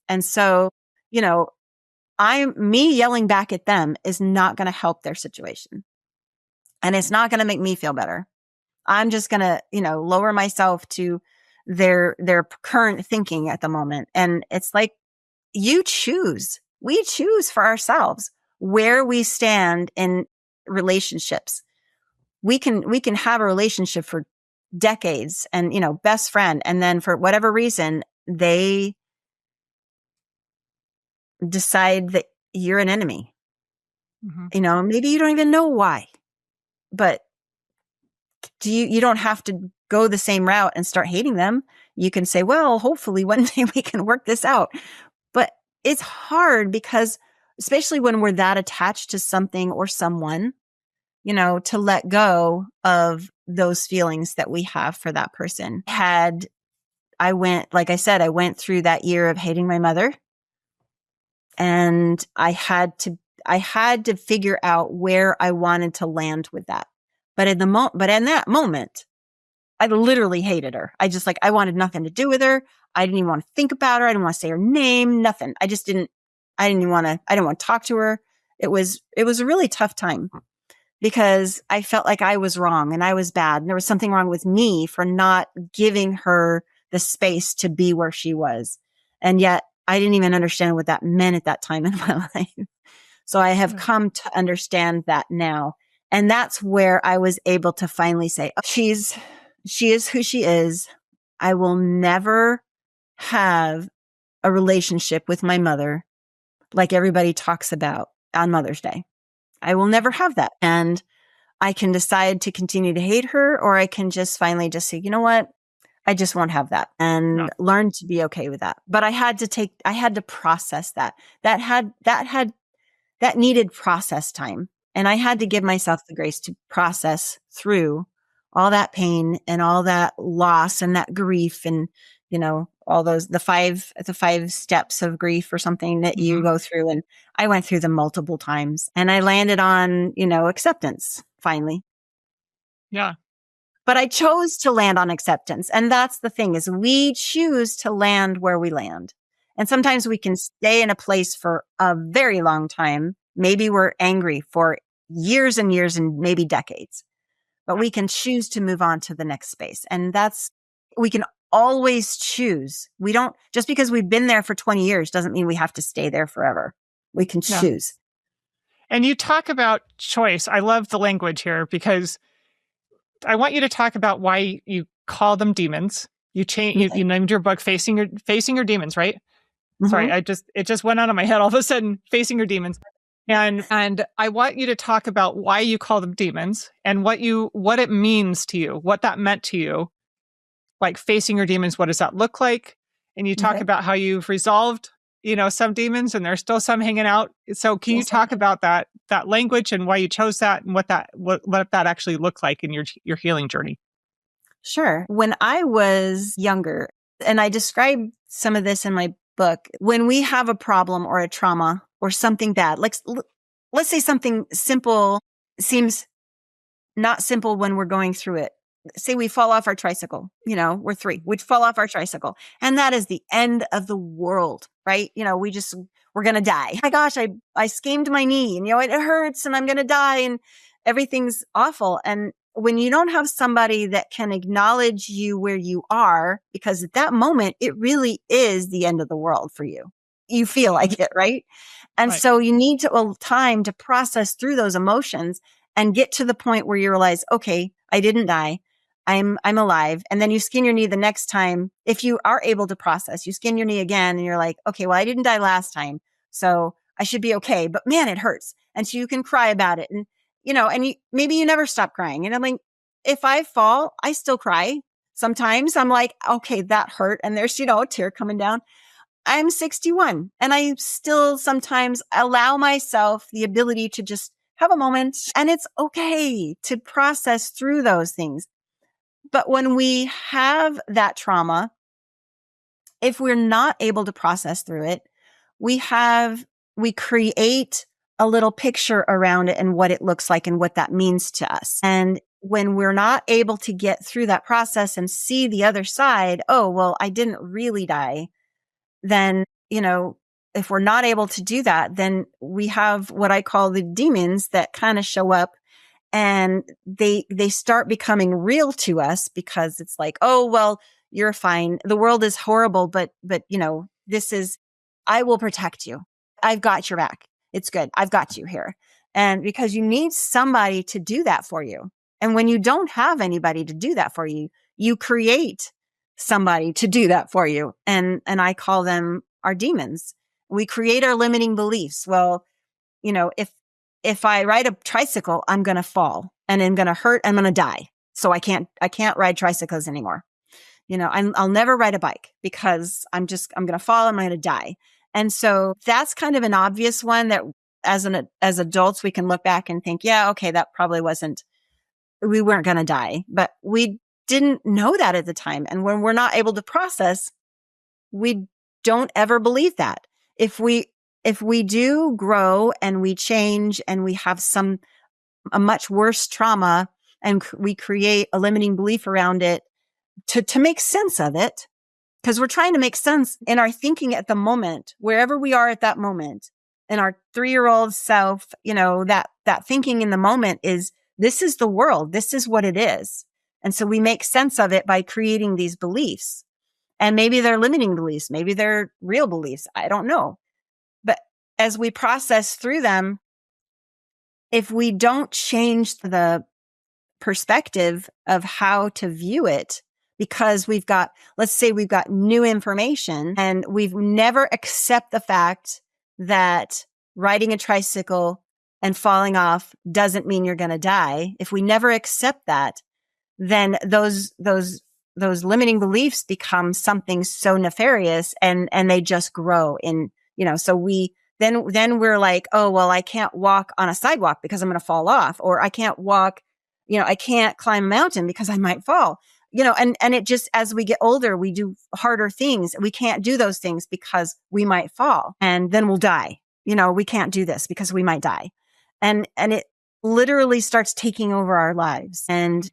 And so, me yelling back at them is not going to help their situation. And it's not going to make me feel better. I'm just going to, lower myself to their current thinking at the moment. And it's like, we choose for ourselves where we stand in relationships. We can have a relationship for decades and, best friend. And then for whatever reason, they decide that you're an enemy. Mm-hmm. Maybe you don't even know why, but you don't have to go the same route and start hating them. You can say, well, hopefully one day we can work this out. But it's hard because, especially when we're that attached to something or someone, to let go of those feelings that we have for that person. I went through that year of hating my mother, and I had to figure out where I wanted to land with that. But in that moment, I literally hated her. I wanted nothing to do with her. I didn't even want to think about her. I didn't want to say her name, nothing. I didn't want to talk to her. It was a really tough time because I felt like I was wrong and I was bad. And there was something wrong with me for not giving her the space to be where she was. And yet I didn't even understand what that meant at that time in my life. So I have come to understand that now. And that's where I was able to finally say, oh, she is who she is. I will never have a relationship with my mother like everybody talks about on Mother's Day. I will never have that. And I can decide to continue to hate her, or I can just finally just say, you know what? I just won't have that and learn to be okay with that. But I had to process that. That needed process time. And I had to give myself the grace to process through all that pain and all that loss and that grief and, all those, the five steps of grief or something that you go through. And I went through them multiple times and I landed on, acceptance finally. Yeah. But I chose to land on acceptance. And that's the thing is we choose to land where we land. And sometimes we can stay in a place for a very long time. Maybe we're angry for years and years and maybe decades, but we can choose to move on to the next space. And we can always choose. We don't, just because we've been there for 20 years doesn't mean we have to stay there forever. We can choose. And you talk about choice. I love the language here because I want you to talk about why you call them demons. You named your book Facing Your Demons, right? Mm-hmm. Sorry, it just went out of my head all of a sudden, Facing Your Demons. And I want you to talk about why you call them demons and what it means to you, what that meant to you. Like facing your demons, what does that look like? And you talk about how you've resolved, some demons and there's still some hanging out. So can you talk about that language and why you chose that and what that actually looked like in your healing journey? Sure. When I was younger, and I describe some of this in my book, when we have a problem or a trauma or something bad, like let's say something simple seems not simple when we're going through it. Say we fall off our tricycle, we're 3, we'd fall off our tricycle and that is the end of the world, right? We're going to die. Oh my gosh, I schemed my knee and, it hurts and I'm going to die and everything's awful. And when you don't have somebody that can acknowledge you where you are, because at that moment, it really is the end of the world for you. You feel like it, right? And so you need time to process through those emotions and get to the point where you realize, okay, I didn't die. I'm alive. And then you skin your knee the next time. If you are able to process, you skin your knee again and you're like, okay, well, I didn't die last time. So I should be okay. But man, it hurts. And so you can cry about it. And, maybe you never stop crying. And I'm like, if I fall, I still cry. Sometimes I'm like, okay, that hurt. And there's, a tear coming down. I'm 61 and I still sometimes allow myself the ability to just have a moment, and it's okay to process through those things. But when we have that trauma, if we're not able to process through it, we create a little picture around it and what it looks like and what that means to us. And when we're not able to get through that process and see the other side, oh, well, I didn't really die, then, if we're not able to do that, then we have what I call the demons that kind of show up and they start becoming real to us because it's like, oh, well, you're fine. The world is horrible, but I will protect you. I've got your back. It's good. I've got you here. And because you need somebody to do that for you. And when you don't have anybody to do that for you, you create somebody to do that for you. And I call them our demons. We create our limiting beliefs. Well, if I ride a tricycle, I'm going to fall and I'm going to hurt. I'm going to die. So I can't ride tricycles anymore. I'll never ride a bike because I'm going to fall. I'm going to die. And so that's kind of an obvious one that as adults, we can look back and think, yeah, okay, that probably we weren't going to die, but we didn't know that at the time. And when we're not able to process, we don't ever believe that. If we do grow and we change and we have a much worse trauma and we create a limiting belief around it to make sense of it. Because we're trying to make sense in our thinking at the moment, wherever we are at that moment. And our 3-year-old self, that thinking in the moment is, this is the world. This is what it is. And so we make sense of it by creating these beliefs. And maybe they're limiting beliefs. Maybe they're real beliefs. I don't know. But as we process through them, if we don't change the perspective of how to view it, because let's say we've got new information and we've never accept the fact that riding a tricycle and falling off doesn't mean you're going to die. If we never accept that, then those limiting beliefs become something so nefarious and they just grow so then we're like, oh, well, I can't walk on a sidewalk because I'm going to fall off, or I can't walk, I can't climb a mountain because I might fall. And it just, as we get older, we do harder things. We can't do those things because we might fall and then we'll die. We can't do this because we might die. And it literally starts taking over our lives. And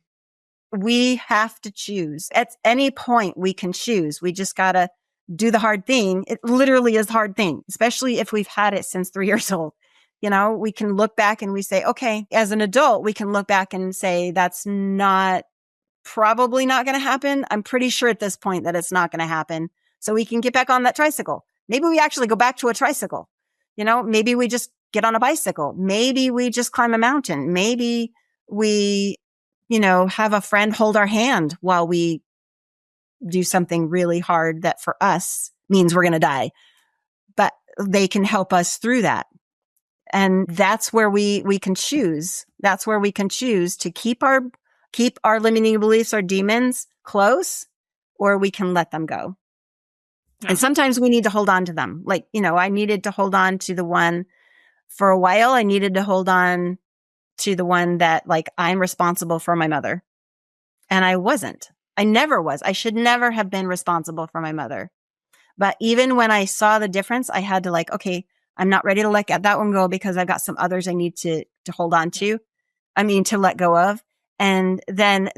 we have to choose. At any point we can choose. We just got to do the hard thing. It literally is a hard thing, especially if we've had it since 3 years old. We can look back and we say, okay, as an adult, we can look back and say, that's probably not going to happen. I'm pretty sure at this point that it's not going to happen. So we can get back on that tricycle. Maybe we actually go back to a tricycle. Maybe we just get on a bicycle. Maybe we just climb a mountain. Maybe we, have a friend hold our hand while we do something really hard that for us means we're going to die. But they can help us through that. And that's where we can choose. That's where we can choose to keep our limiting beliefs or demons close, or we can let them go. Yeah. And sometimes we need to hold on to them. Like, I needed to hold on to the one for a while. I needed to hold on to the one that, like, I'm responsible for my mother. And I wasn't. I never was. I should never have been responsible for my mother. But even when I saw the difference, I had to okay, I'm not ready to let that one go because I've got some others I need to hold on to. To let go of. And then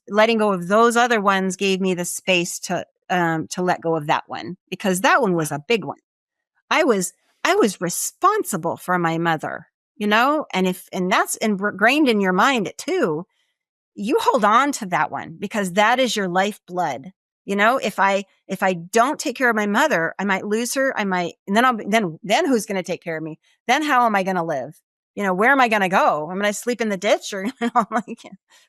letting go of those other ones gave me the space to let go of that one, because that one was a big one. I was responsible for my mother, and that's ingrained in your mind too. You hold on to that one because that is your lifeblood. If I don't take care of my mother, I might lose her. I might, and then who's going to take care of me? Then how am I going to live? Where am I going to go? I'm going to sleep in the ditch, or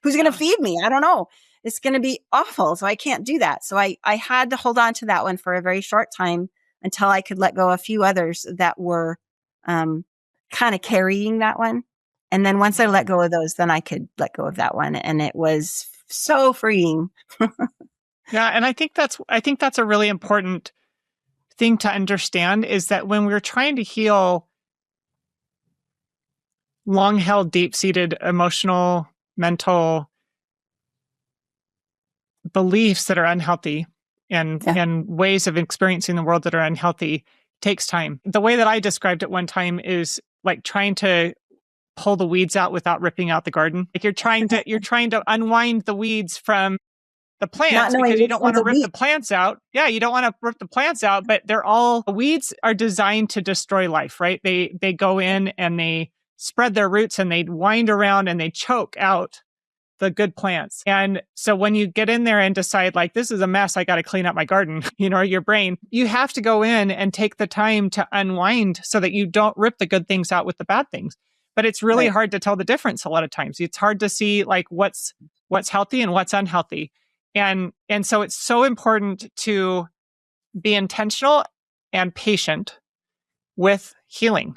who's going to feed me? I don't know. It's going to be awful. So I can't do that. So I had to hold on to that one for a very short time until I could let go of a few others that were kind of carrying that one. And then once I let go of those, then I could let go of that one. And it was so freeing. Yeah. And I think that's a really important thing to understand, is that when we're trying to heal long-held, deep-seated emotional, mental beliefs that are unhealthy and ways of experiencing the world that are unhealthy, takes time. The way that I described it one time is like trying to pull the weeds out without ripping out the garden. Like you're trying to unwind the weeds from the plants because you don't want to rip the plants out. Yeah, you don't want to rip the plants out, but weeds are designed to destroy life, right? They go in and they spread their roots and they wind around and they choke out the good plants. And so when you get in there and decide, like, this is a mess, I got to clean up my garden, your brain, you have to go in and take the time to unwind so that you don't rip the good things out with the bad things. But it's really hard to tell the difference a lot of times. It's hard to see like what's healthy and what's unhealthy. And so it's so important to be intentional and patient with healing,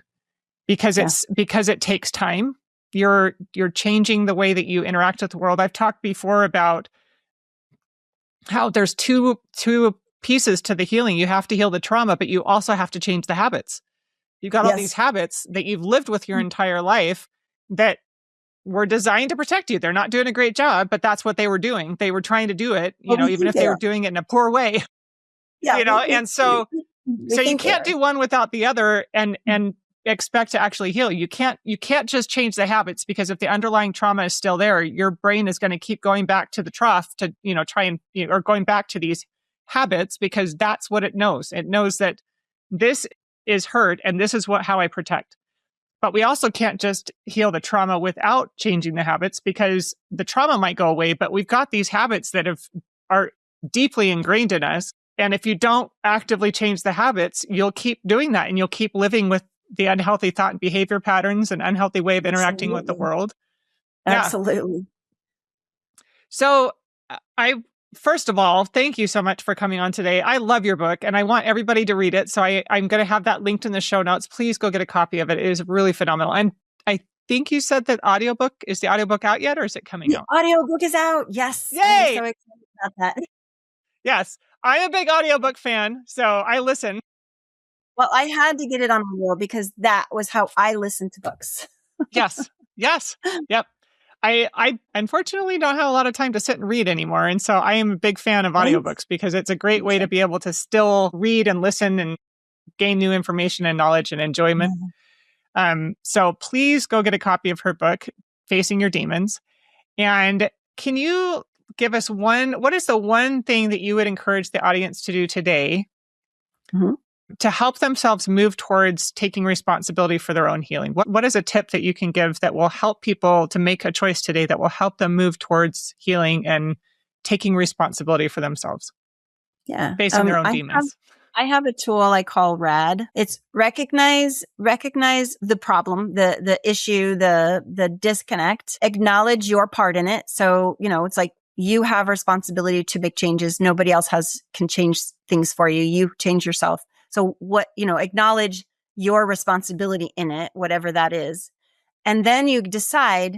because it takes time. You're changing the way that you interact with the world. I've talked before about how there's two pieces to the healing. You have to heal the trauma, but you also have to change the habits. You've got all these habits that you've lived with your entire life that were designed to protect you. They're not doing a great job, but that's what they were doing. They were trying to do it, even if they were doing it in a poor way. Yeah, and so you can't do one without the other. And expect to actually heal. You can't just change the habits, because if the underlying trauma is still there, your brain is going to keep going back to the trough to, try and, or going back to these habits, because that's what it knows. It knows that this is hurt and this is how I protect. But we also can't just heal the trauma without changing the habits, because the trauma might go away, but we've got these habits that are deeply ingrained in us. And if you don't actively change the habits, you'll keep doing that, and you'll keep living with the unhealthy thought and behavior patterns and unhealthy way of interacting with the world. Absolutely. Yeah. So first of all, thank you so much for coming on today. I love your book and I want everybody to read it. So I'm going to have that linked in the show notes. Please go get a copy of it. It is really phenomenal. And I think you said that is the audiobook out yet, or is it coming out? The audiobook is out. Yes. Yay! I'm so excited about that. Yes. I'm a big audiobook fan, so I listen. Well, I had to get it on audio because that was how I listened to books. Yes. Yep. I unfortunately don't have a lot of time to sit and read anymore. And so I am a big fan of audiobooks because it's a great way to be able to still read and listen and gain new information and knowledge and enjoyment. So please go get a copy of her book, Facing Your Demons. And can you give us what is the one thing that you would encourage the audience to do today to help themselves move towards taking responsibility for their own healing? What is a tip that you can give that will help people to make a choice today that will help them move towards healing and taking responsibility for themselves? Yeah. Facing their own demons. I have a tool I call RAD. It's recognize the problem, the issue, the disconnect, acknowledge your part in it. So, it's like you have responsibility to make changes. Nobody else can change things for you. You change yourself. So acknowledge your responsibility in it, whatever that is. And then you decide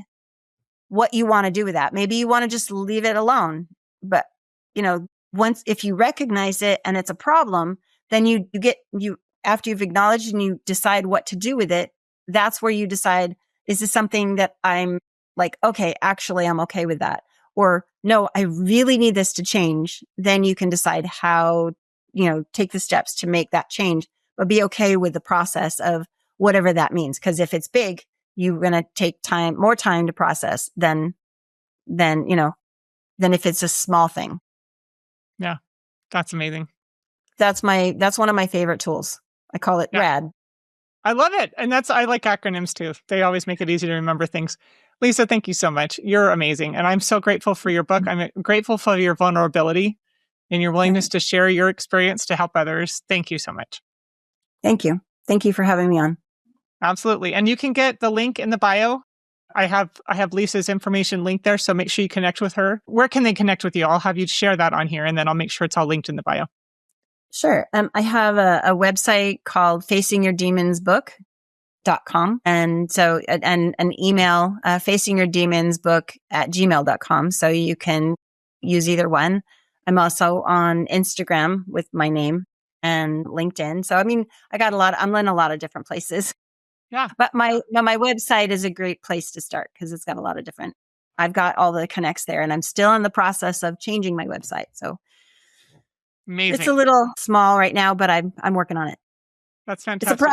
what you want to do with that. Maybe you want to just leave it alone. But, if you recognize it and it's a problem, then you after you've acknowledged and you decide what to do with it, that's where you decide, is this something that I'm like, okay, actually I'm okay with that. Or no, I really need this to change. Then you can decide how, take the steps to make that change, but be okay with the process of whatever that means. Because if it's big, you're going to take more time to process than if it's a small thing. Yeah, that's amazing. That's one of my favorite tools. I call it RAD. I love it. And I like acronyms too. They always make it easy to remember things. Lisa, thank you so much. You're amazing. And I'm so grateful for your book. I'm grateful for your vulnerability and your willingness to share your experience to help others. Thank you so much. Thank you. Thank you for having me on. Absolutely. And you can get the link in the bio. I have Lisa's information linked there, so make sure you connect with her. Where can they connect with you? I'll have you share that on here, and then I'll make sure it's all linked in the bio. Sure. I have a website called facingyourdemonsbook.com. And so, and an email, facingyourdemonsbook@gmail.com. So you can use either one. I'm also on Instagram with my name and LinkedIn. So, I'm in a lot of different places. Yeah. But my website is a great place to start because it's got a lot of different, I've got all the connects there, and I'm still in the process of changing my website. So amazing. It's a little small right now, but I'm working on it. That's fantastic. And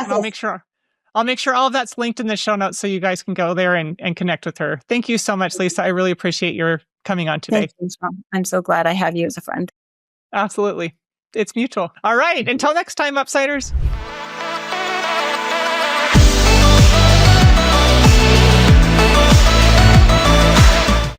I'll make sure all of that's linked in the show notes so you guys can go there and connect with her. Thank you so much, Lisa. I really appreciate your coming on today. Thank you, Sean. I'm so glad I have you as a friend. Absolutely. It's mutual. All right. Until next time, Upsiders.